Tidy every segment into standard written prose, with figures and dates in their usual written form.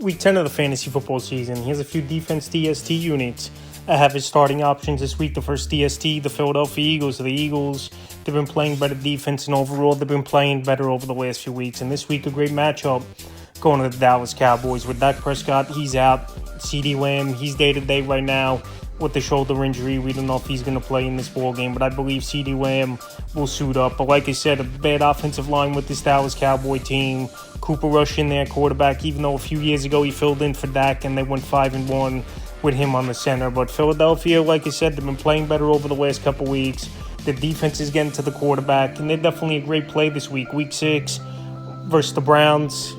Week 10 of the fantasy football season. Here's a few defense DST units. I have his starting options this week. The first DST, the Philadelphia Eagles. The Eagles, they've been playing better defense, and overall they've been playing better over the last few weeks. And this week, a great matchup going to the Dallas Cowboys. With Dak Prescott, he's out. CeeDee Lamb, he's day-to-day right now with the shoulder injury. We don't know if he's going to play in this ball game, but I believe CeeDee Lamb will suit up. But like I said, a bad offensive line with this Dallas Cowboy team. Cooper Rush in there, quarterback, even though a few years ago he filled in for Dak and they went 5-1 with him on the center. But Philadelphia, like I said, they've been playing better over the last couple weeks. The defense is getting to the quarterback, and they're definitely a great play this week. Week 6 versus the Browns,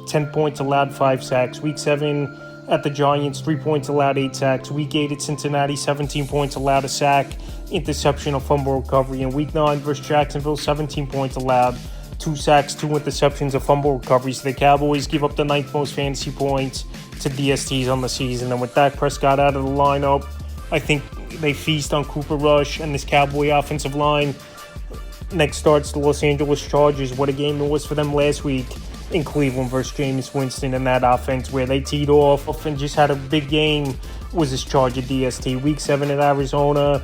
10 points allowed, 5 sacks. Week 7 at the Giants, 3 points allowed, 8 sacks. Week 8 at Cincinnati, 17 points allowed, a sack, interception, a fumble recovery. And Week 9 versus Jacksonville, 17 points allowed, 2 sacks, 2 interceptions, a fumble recovery. So the Cowboys give up the 9th most fantasy points to DSTs on the season. And with Dak Prescott out of the lineup, I think they feast on Cooper Rush and this Cowboy offensive line. Next starts the Los Angeles Chargers. What a game it was for them last week in Cleveland versus Jameis Winston and that offense, where they teed off and just had a big game, was this Charger DST. Week 7 at Arizona,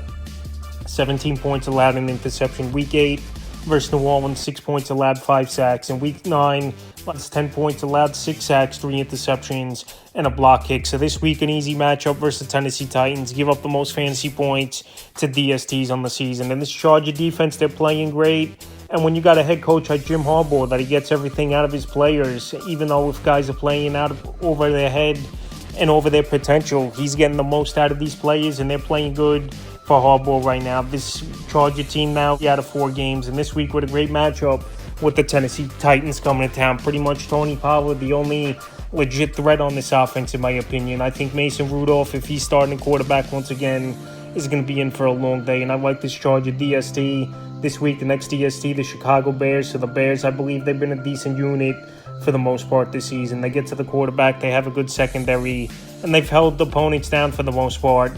17 points allowed, an interception. Week 8 versus New Orleans, 6 points allowed, 5 sacks. And Week 9, that's 10 points allowed, 6 sacks, 3 interceptions, and a block kick. So this week, an easy matchup versus the Tennessee Titans. Give up the most fantasy points to DSTs on the season. And this Charger defense, they're playing great. And when you got a head coach like Jim Harbaugh, that he gets everything out of his players, even though if guys are playing over their head and over their potential, he's getting the most out of these players, and they're playing good for Harbaugh right now. This Charger team now out of 4 games, and this week with a great matchup with the Tennessee Titans coming to town. Pretty much Tony Pollard, the only legit threat on this offense, in my opinion. I think Mason Rudolph, if he's starting quarterback once again, is going to be in for a long day. And I like this Charger DST this week. The next DST, the Chicago Bears. So the Bears, I believe they've been a decent unit for the most part this season. They get to the quarterback, they have a good secondary, and they've held the opponents down for the most part,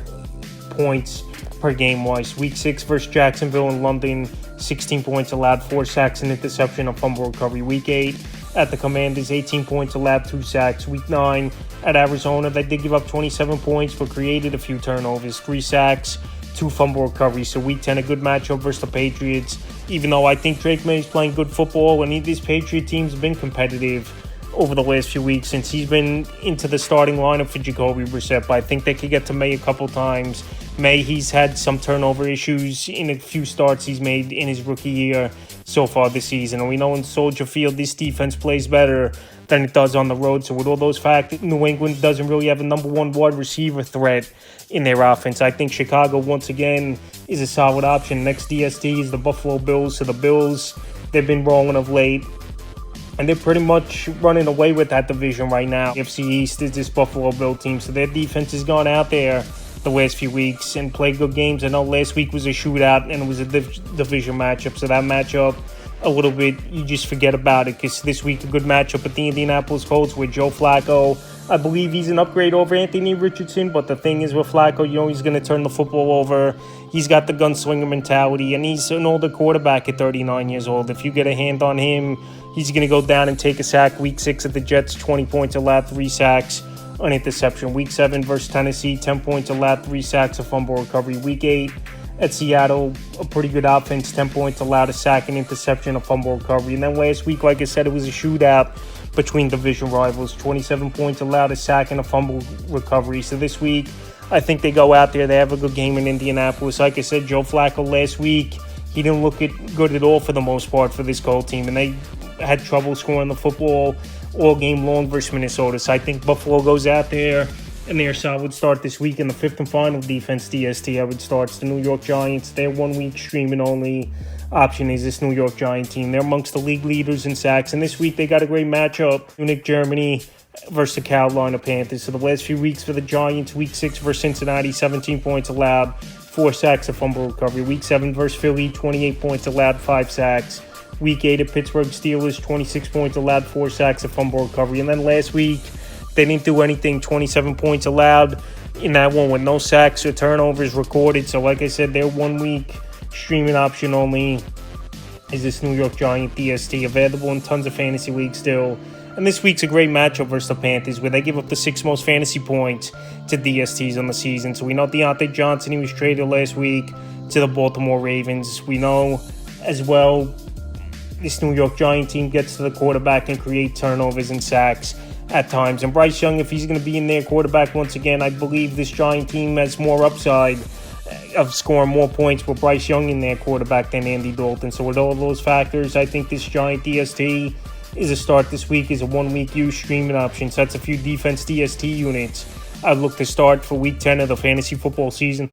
points per game wise. Week 6 versus Jacksonville in London, 16 points allowed, 4 sacks, an interception, a fumble recovery. Week 8 at the Commanders, 18 points allowed, 2 sacks. Week 9 at Arizona, they did give up 27 points but created a few turnovers, 3 sacks, 2 fumble recoveries. So Week 10, a good matchup versus the Patriots. Even though I think Drake May is playing good football, and these Patriot teams have been competitive over the last few weeks since he's been into the starting lineup for Jacoby Brissett. But I think they could get to May a couple times. May, he's had some turnover issues in a few starts he's made in his rookie year so far this season. And we know in Soldier Field, this defense plays better than it does on the road. So with all those factors, New England doesn't really have a number 1 wide receiver threat in their offense. I think Chicago, once again, is a solid option. Next DST is the Buffalo Bills. So the Bills, they've been rolling of late, and they're pretty much running away with that division right now. NFC East is this Buffalo Bill team, so their defense has gone out there the last few weeks and played good games. I know last week was a shootout and it was a division matchup, so that matchup, a little bit, you just forget about it, because this week a good matchup with the Indianapolis Colts with Joe Flacco. I believe he's an upgrade over Anthony Richardson, but the thing is with Flacco, he's going to turn the football over. He's got the gunslinger mentality, and he's an older quarterback at 39 years old. If you get a hand on him, he's going to go down and take a sack. Week 6 at the Jets, 20 points allowed, 3 sacks, an interception. Week 7 versus Tennessee, 10 points allowed, 3 sacks, a fumble recovery. Week 8 at Seattle, a pretty good offense, 10 points allowed, a sack, an interception, a fumble recovery. And then last week, like I said, it was a shootout between division rivals, 27 points allowed, a sack, and a fumble recovery. So this week, I think they go out there, they have a good game in Indianapolis. Like I said, Joe Flacco last week, he didn't look good at all for the most part for this Colts team, and they had trouble scoring the football all game long versus Minnesota. So I think Buffalo goes out there, and their solid start this week in the 5th and final defense DST. I would start the New York Giants. Their 1 week streaming only option is this New York Giant team. They're amongst the league leaders in sacks, and this week they got a great matchup. Munich, Germany versus the Carolina Panthers. So the last few weeks for the Giants, Week 6 versus Cincinnati, 17 points allowed, 4 sacks, a fumble recovery. Week 7 versus Philly, 28 points allowed, 5 sacks. Week 8 at Pittsburgh Steelers, 26 points allowed, 4 sacks, a fumble recovery. And then last week, they didn't do anything, 27 points allowed in that one with no sacks or turnovers recorded. So like I said, their 1 week streaming option only is this New York Giant DST, available in tons of fantasy leagues still. And this week's a great matchup versus the Panthers, where they give up the 6th most fantasy points to DSTs on the season. So we know Deontay Johnson, he was traded last week to the Baltimore Ravens. We know as well this New York Giant team gets to the quarterback and create turnovers and sacks at times. And Bryce Young, if he's going to be in their quarterback once again, I believe this Giant team has more upside of scoring more points with Bryce Young in their quarterback than Andy Dalton. So with all those factors, I think this Giant DST is a start this week, is a 1-week use streaming option. So that's a few defense DST units I'd look to start for week 10 of the fantasy football season.